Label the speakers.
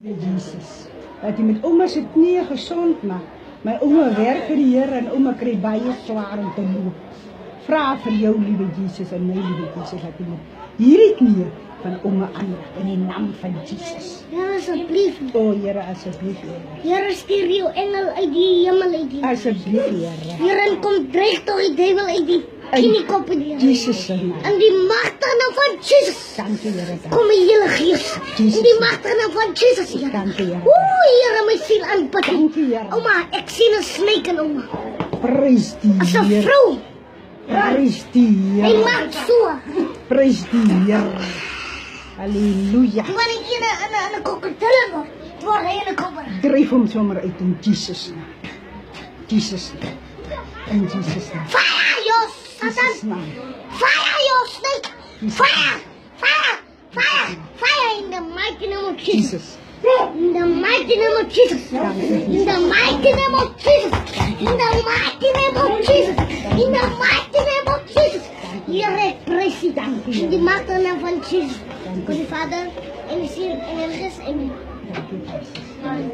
Speaker 1: Jesus, dat jy met ouma se knieë gesond maak. My ouma werk vir die Here en ouma kry baie swaar om te loop. Vra vir jou, liewe Jesus, en my liewe Jesus, dat jy met hierdie knieë van ouma aanraak in die naam van Jesus.
Speaker 2: Here, asseblief.
Speaker 1: O Here, asseblief, Here.
Speaker 2: Here, stuur jou engel uit die hemel uit die.
Speaker 1: Asseblief, Here.
Speaker 2: Here, kom dreig toch die duivel uit die kniekop in die Here.
Speaker 1: Jesus se naam.
Speaker 2: In die magtige naam van Jesus.
Speaker 1: Dankie, Here.
Speaker 2: Kom die hele gees.
Speaker 1: Jesus.
Speaker 2: In die magtige naam van Jesus, Here.
Speaker 1: Dankie, Here.
Speaker 2: Oeh, Here, my ziel aanbid.
Speaker 1: Dankie, Here.
Speaker 2: Oma, ek sien 'n snyk in ouma.
Speaker 1: Prys die
Speaker 2: As 'n
Speaker 1: Here.
Speaker 2: vrou.
Speaker 1: Prys die
Speaker 2: Hy
Speaker 1: Here.
Speaker 2: maak so.
Speaker 1: Prys die Here. Halleluja.
Speaker 2: Die man in 'n krokodil word. Word hy in 'n kobber.
Speaker 1: Dryf hom sommer uit in Jesus naam. Jesus naam. In Jesus naam.
Speaker 2: Fire, you
Speaker 1: Jesus
Speaker 2: Satan.
Speaker 1: naam.
Speaker 2: Fire, you snake. Fire, fire, fire, fire in the mighty name of Jesus.
Speaker 1: Jesus.
Speaker 2: In the mighty name of Jesus. In the mighty name of Jesus. In the mighty name of Jesus. In the mighty name of Jesus. Here, president. In the mighty name of Jesus. God the Father, and the Son, and the Holy Spirit. Amen.
Speaker 1: Dankie, Jesus.
Speaker 2: Amen.